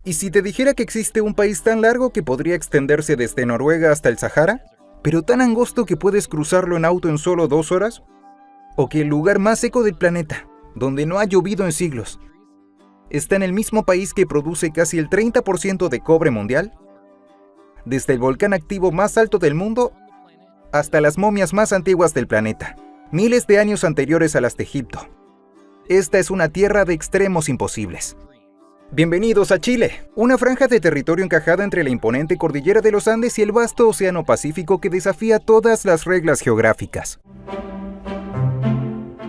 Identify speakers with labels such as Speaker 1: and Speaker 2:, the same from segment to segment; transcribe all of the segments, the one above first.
Speaker 1: ¿Y si te dijera que existe un país tan largo que podría extenderse desde Noruega hasta el Sahara, pero tan angosto que puedes cruzarlo en auto en solo 2 horas? ¿O que el lugar más seco del planeta, donde no ha llovido en siglos, está en el mismo país que produce casi el 30% de cobre mundial? Desde el volcán activo más alto del mundo hasta las momias más antiguas del planeta, miles de años anteriores a las de Egipto. Esta es una tierra de extremos imposibles. Bienvenidos a Chile, una franja de territorio encajada entre la imponente cordillera de los Andes y el vasto océano Pacífico que desafía todas las reglas geográficas.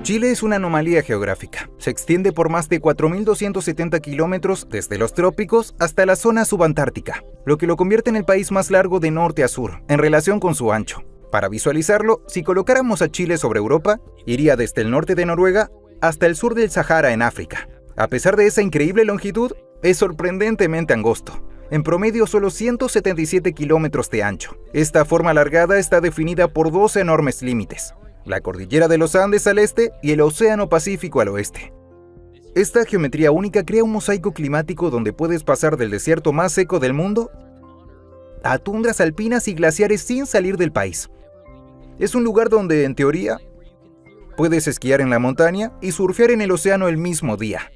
Speaker 1: Chile es una anomalía geográfica. Se extiende por más de 4.270 kilómetros desde los trópicos hasta la zona subantártica, lo que lo convierte en el país más largo de norte a sur, en relación con su ancho. Para visualizarlo, si colocáramos a Chile sobre Europa, iría desde el norte de Noruega hasta el sur del Sahara en África. A pesar de esa increíble longitud, es sorprendentemente angosto. En promedio, solo 177 kilómetros de ancho. Esta forma alargada está definida por 2 enormes límites: la cordillera de los Andes al este y el océano Pacífico al oeste. Esta geometría única crea un mosaico climático donde puedes pasar del desierto más seco del mundo a tundras alpinas y glaciares sin salir del país. Es un lugar donde, en teoría, puedes esquiar en la montaña y surfear en el océano el mismo día.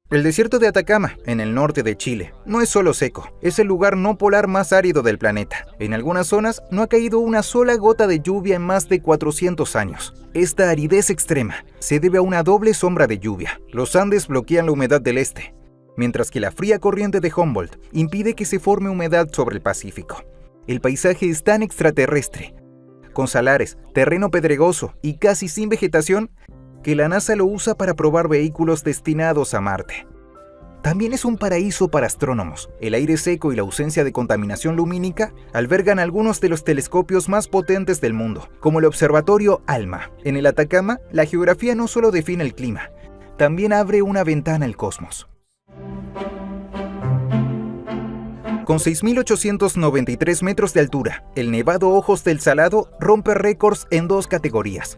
Speaker 1: El desierto de Atacama, en el norte de Chile, no es solo seco, es el lugar no polar más árido del planeta. En algunas zonas no ha caído una sola gota de lluvia en más de 400 años. Esta aridez extrema se debe a una doble sombra de lluvia. Los Andes bloquean la humedad del este, mientras que la fría corriente de Humboldt impide que se forme humedad sobre el Pacífico. El paisaje es tan extraterrestre, con salares, terreno pedregoso y casi sin vegetación, que la NASA lo usa para probar vehículos destinados a Marte. También es un paraíso para astrónomos. El aire seco y la ausencia de contaminación lumínica albergan algunos de los telescopios más potentes del mundo, como el observatorio ALMA. En el Atacama, la geografía no solo define el clima, también abre una ventana al cosmos. Con 6.893 metros de altura, el Nevado Ojos del Salado rompe récords en 2 categorías.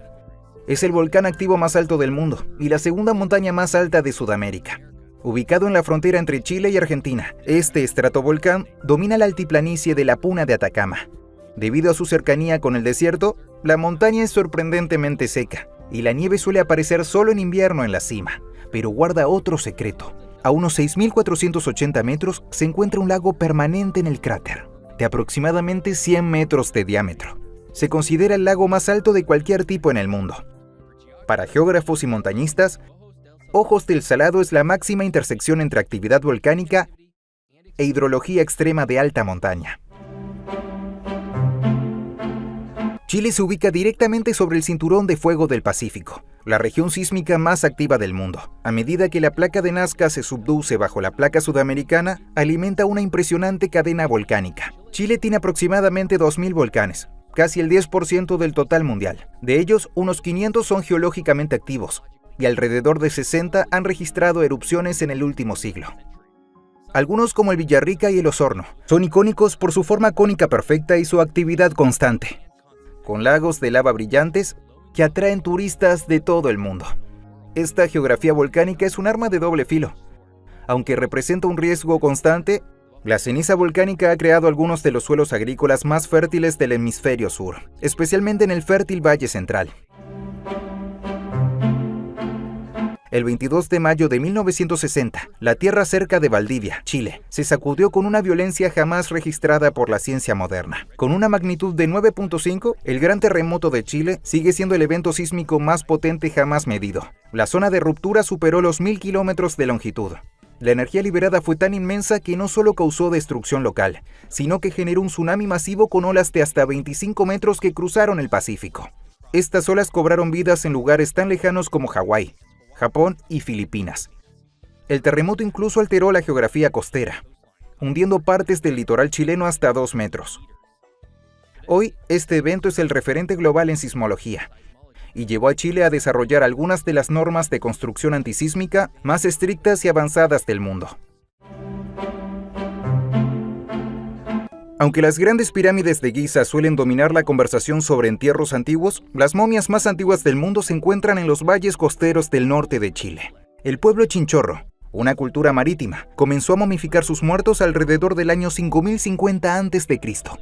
Speaker 1: Es el volcán activo más alto del mundo y la segunda montaña más alta de Sudamérica. Ubicado en la frontera entre Chile y Argentina, este estratovolcán domina la altiplanicie de la Puna de Atacama. Debido a su cercanía con el desierto, la montaña es sorprendentemente seca y la nieve suele aparecer solo en invierno en la cima, pero guarda otro secreto. A unos 6.480 metros se encuentra un lago permanente en el cráter, de aproximadamente 100 metros de diámetro. Se considera el lago más alto de cualquier tipo en el mundo. Para geógrafos y montañistas, Ojos del Salado es la máxima intersección entre actividad volcánica e hidrología extrema de alta montaña. Chile se ubica directamente sobre el cinturón de fuego del Pacífico, la región sísmica más activa del mundo. A medida que la placa de Nazca se subduce bajo la placa sudamericana, alimenta una impresionante cadena volcánica. Chile tiene aproximadamente 2.000 volcanes, casi el 10% del total mundial. De ellos, unos 500 son geológicamente activos, y alrededor de 60 han registrado erupciones en el último siglo. Algunos, como el Villarrica y el Osorno, son icónicos por su forma cónica perfecta y su actividad constante, con lagos de lava brillantes que atraen turistas de todo el mundo. Esta geografía volcánica es un arma de doble filo. Aunque representa un riesgo constante, la ceniza volcánica ha creado algunos de los suelos agrícolas más fértiles del hemisferio sur, especialmente en el fértil Valle Central. El 22 de mayo de 1960, la tierra cerca de Valdivia, Chile, se sacudió con una violencia jamás registrada por la ciencia moderna. Con una magnitud de 9.5, el Gran Terremoto de Chile sigue siendo el evento sísmico más potente jamás medido. La zona de ruptura superó los 1.000 kilómetros de longitud. La energía liberada fue tan inmensa que no solo causó destrucción local, sino que generó un tsunami masivo con olas de hasta 25 metros que cruzaron el Pacífico. Estas olas cobraron vidas en lugares tan lejanos como Hawái, Japón y Filipinas. El terremoto incluso alteró la geografía costera, hundiendo partes del litoral chileno hasta 2 metros. Hoy, este evento es el referente global en sismología y llevó a Chile a desarrollar algunas de las normas de construcción antisísmica más estrictas y avanzadas del mundo. Aunque las grandes pirámides de Giza suelen dominar la conversación sobre entierros antiguos, las momias más antiguas del mundo se encuentran en los valles costeros del norte de Chile. El pueblo Chinchorro, una cultura marítima, comenzó a momificar sus muertos alrededor del año 5050 a.C.,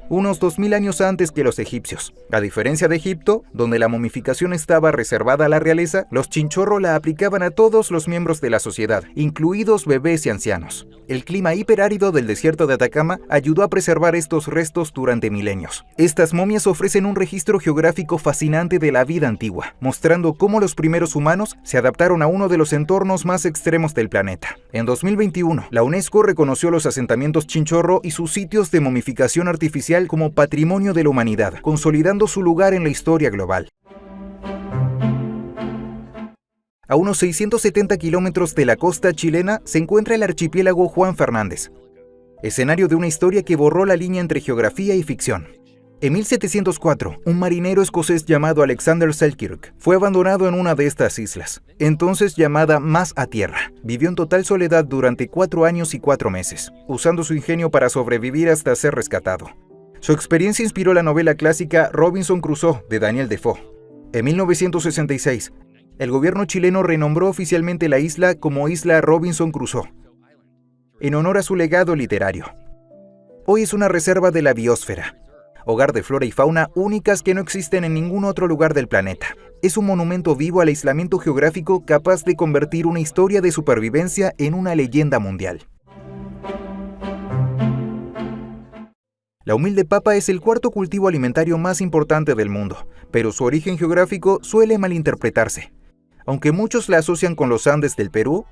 Speaker 1: unos 2000 años antes que los egipcios. A diferencia de Egipto, donde la momificación estaba reservada a la realeza, los Chinchorro la aplicaban a todos los miembros de la sociedad, incluidos bebés y ancianos. El clima hiperárido del desierto de Atacama ayudó a preservar estos restos durante milenios. Estas momias ofrecen un registro geográfico fascinante de la vida antigua, mostrando cómo los primeros humanos se adaptaron a uno de los entornos más extremos del planeta. En 2021, la UNESCO reconoció los asentamientos Chinchorro y sus sitios de momificación artificial como Patrimonio de la Humanidad, consolidando su lugar en la historia global. A unos 670 kilómetros de la costa chilena se encuentra el archipiélago Juan Fernández, escenario de una historia que borró la línea entre geografía y ficción. En 1704, un marinero escocés llamado Alexander Selkirk fue abandonado en una de estas islas, entonces llamada Más a Tierra. Vivió en total soledad durante 4 años y 4 meses, usando su ingenio para sobrevivir hasta ser rescatado. Su experiencia inspiró la novela clásica Robinson Crusoe de Daniel Defoe. En 1966, el gobierno chileno renombró oficialmente la isla como Isla Robinson Crusoe, en honor a su legado literario. Hoy es una reserva de la biosfera, hogar de flora y fauna únicas que no existen en ningún otro lugar del planeta. Es un monumento vivo al aislamiento geográfico capaz de convertir una historia de supervivencia en una leyenda mundial. La humilde papa es el cuarto cultivo alimentario más importante del mundo, pero su origen geográfico suele malinterpretarse. Aunque muchos la asocian con los Andes del Perú,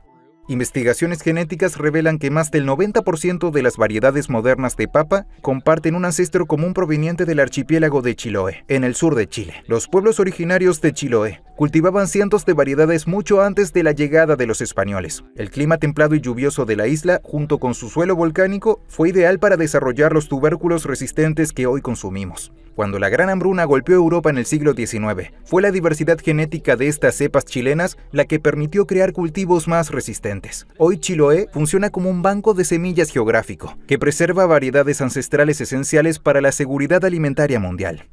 Speaker 1: investigaciones genéticas revelan que más del 90% de las variedades modernas de papa comparten un ancestro común proveniente del archipiélago de Chiloé, en el sur de Chile. Los pueblos originarios de Chiloé cultivaban cientos de variedades mucho antes de la llegada de los españoles. El clima templado y lluvioso de la isla, junto con su suelo volcánico, fue ideal para desarrollar los tubérculos resistentes que hoy consumimos. Cuando la gran hambruna golpeó Europa en el siglo XIX, fue la diversidad genética de estas cepas chilenas la que permitió crear cultivos más resistentes. Hoy Chiloé funciona como un banco de semillas geográfico, que preserva variedades ancestrales esenciales para la seguridad alimentaria mundial.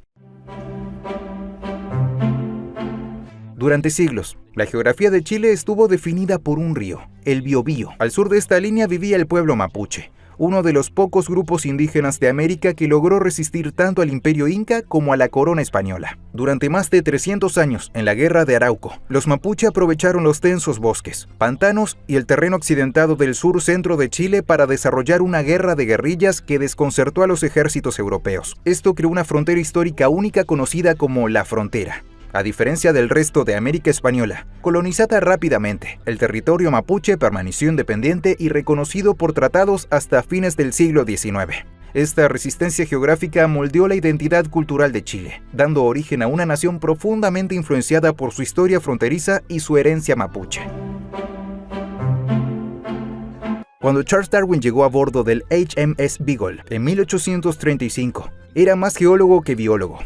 Speaker 1: Durante siglos, la geografía de Chile estuvo definida por un río, el Biobío. Al sur de esta línea vivía el pueblo mapuche, uno de los pocos grupos indígenas de América que logró resistir tanto al imperio inca como a la corona española. Durante más de 300 años, en la Guerra de Arauco, los mapuche aprovecharon los densos bosques, pantanos y el terreno accidentado del sur-centro de Chile para desarrollar una guerra de guerrillas que desconcertó a los ejércitos europeos. Esto creó una frontera histórica única conocida como La Frontera. A diferencia del resto de América Española, colonizada rápidamente, el territorio mapuche permaneció independiente y reconocido por tratados hasta fines del siglo XIX. Esta resistencia geográfica moldeó la identidad cultural de Chile, dando origen a una nación profundamente influenciada por su historia fronteriza y su herencia mapuche. Cuando Charles Darwin llegó a bordo del HMS Beagle en 1835, era más geólogo que biólogo.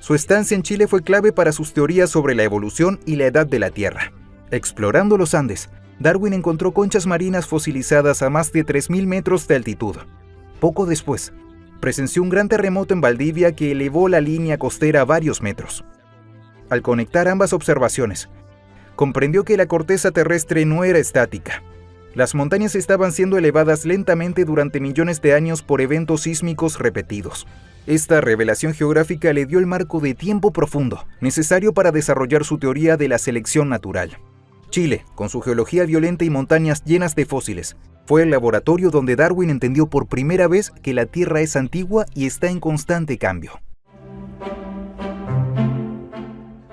Speaker 1: Su estancia en Chile fue clave para sus teorías sobre la evolución y la edad de la Tierra. Explorando los Andes, Darwin encontró conchas marinas fosilizadas a más de 3.000 metros de altitud. Poco después, presenció un gran terremoto en Valdivia que elevó la línea costera a varios metros. Al conectar ambas observaciones, comprendió que la corteza terrestre no era estática. Las montañas estaban siendo elevadas lentamente durante millones de años por eventos sísmicos repetidos. Esta revelación geográfica le dio el marco de tiempo profundo, necesario para desarrollar su teoría de la selección natural. Chile, con su geología violenta y montañas llenas de fósiles, fue el laboratorio donde Darwin entendió por primera vez que la Tierra es antigua y está en constante cambio.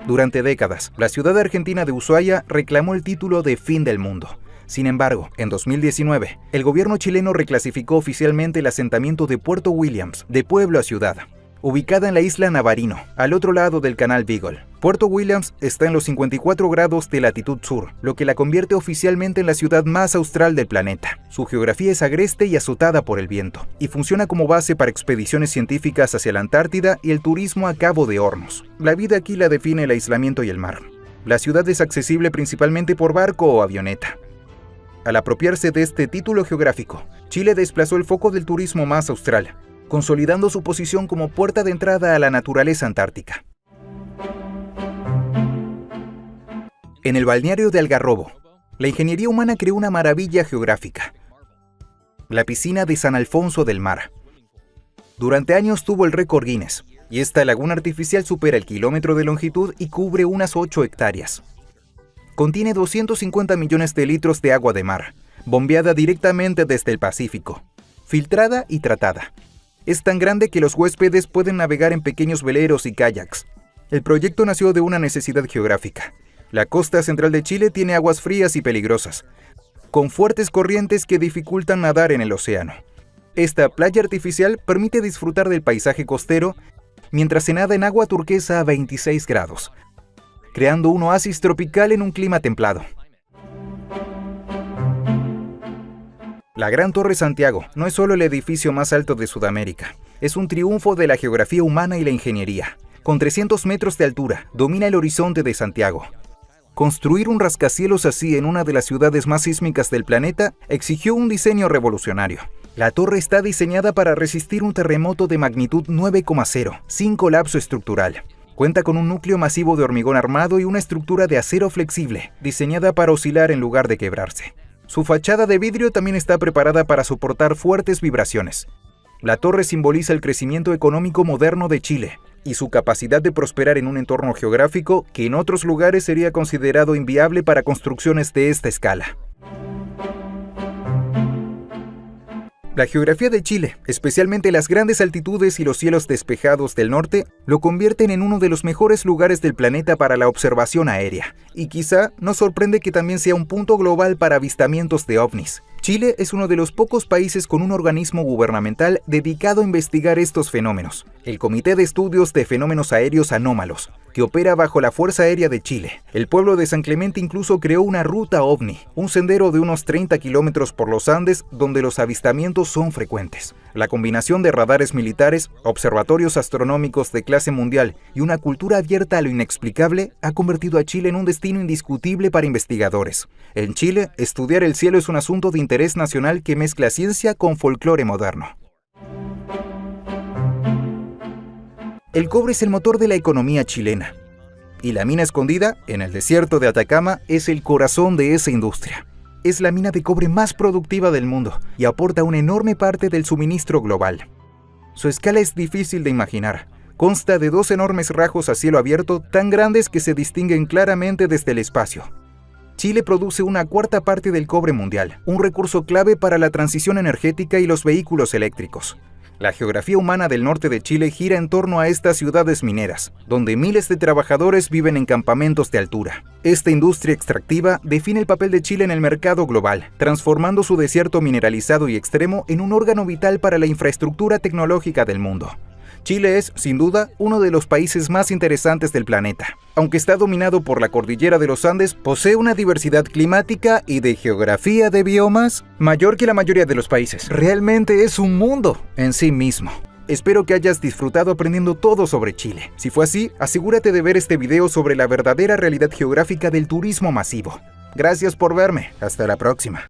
Speaker 1: Durante décadas, la ciudad argentina de Ushuaia reclamó el título de Fin del Mundo. Sin embargo, en 2019, el gobierno chileno reclasificó oficialmente el asentamiento de Puerto Williams de pueblo a ciudad, ubicada en la isla Navarino, al otro lado del canal Beagle. Puerto Williams está en los 54 grados de latitud sur, lo que la convierte oficialmente en la ciudad más austral del planeta. Su geografía es agreste y azotada por el viento, y funciona como base para expediciones científicas hacia la Antártida y el turismo a Cabo de Hornos. La vida aquí la define el aislamiento y el mar. La ciudad es accesible principalmente por barco o avioneta. Al apropiarse de este título geográfico, Chile desplazó el foco del turismo más austral, consolidando su posición como puerta de entrada a la naturaleza antártica. En el balneario de Algarrobo, La ingeniería humana creó una maravilla geográfica: la piscina de San Alfonso del Mar. Durante años tuvo el récord Guinness, y esta laguna artificial supera el kilómetro de longitud y cubre unas 8 hectáreas. Contiene 250 millones de litros de agua de mar, bombeada directamente desde el Pacífico, filtrada y tratada. Es tan grande que los huéspedes pueden navegar en pequeños veleros y kayaks. El proyecto nació de una necesidad geográfica. La costa central de Chile tiene aguas frías y peligrosas, con fuertes corrientes que dificultan nadar en el océano. Esta playa artificial permite disfrutar del paisaje costero mientras se nada en agua turquesa a 26 grados, creando un oasis tropical en un clima templado. La Gran Torre Santiago no es solo el edificio más alto de Sudamérica, es un triunfo de la geografía humana y la ingeniería. Con 300 metros de altura, domina el horizonte de Santiago. Construir un rascacielos así en una de las ciudades más sísmicas del planeta exigió un diseño revolucionario. La torre está diseñada para resistir un terremoto de magnitud 9,0, sin colapso estructural. Cuenta con un núcleo masivo de hormigón armado y una estructura de acero flexible, diseñada para oscilar en lugar de quebrarse. Su fachada de vidrio también está preparada para soportar fuertes vibraciones. La torre simboliza el crecimiento económico moderno de Chile y su capacidad de prosperar en un entorno geográfico que en otros lugares sería considerado inviable para construcciones de esta escala. La geografía de Chile, especialmente las grandes altitudes y los cielos despejados del norte, lo convierten en uno de los mejores lugares del planeta para la observación aérea. Y quizá nos sorprende que también sea un punto global para avistamientos de ovnis. Chile es uno de los pocos países con un organismo gubernamental dedicado a investigar estos fenómenos, el Comité de Estudios de Fenómenos Aéreos Anómalos, que opera bajo la Fuerza Aérea de Chile. El pueblo de San Clemente incluso creó una ruta ovni, un sendero de unos 30 kilómetros por los Andes donde los avistamientos son frecuentes. La combinación de radares militares, observatorios astronómicos de clase mundial y una cultura abierta a lo inexplicable ha convertido a Chile en un destino indiscutible para investigadores. En Chile, estudiar el cielo es un asunto de interés nacional que mezcla ciencia con folclore moderno. El cobre es el motor de la economía chilena, y la mina escondida, en el desierto de Atacama, es el corazón de esa industria. Es la mina de cobre más productiva del mundo y aporta una enorme parte del suministro global. Su escala es difícil de imaginar. Consta de 2 enormes rajos a cielo abierto tan grandes que se distinguen claramente desde el espacio. Chile produce una cuarta parte del cobre mundial, un recurso clave para la transición energética y los vehículos eléctricos. La geografía humana del norte de Chile gira en torno a estas ciudades mineras, donde miles de trabajadores viven en campamentos de altura. Esta industria extractiva define el papel de Chile en el mercado global, transformando su desierto mineralizado y extremo en un órgano vital para la infraestructura tecnológica del mundo. Chile es, sin duda, uno de los países más interesantes del planeta. Aunque está dominado por la cordillera de los Andes, posee una diversidad climática y de geografía de biomas mayor que la mayoría de los países. Realmente es un mundo en sí mismo. Espero que hayas disfrutado aprendiendo todo sobre Chile. Si fue así, asegúrate de ver este video sobre la verdadera realidad geográfica del turismo masivo. Gracias por verme. Hasta la próxima.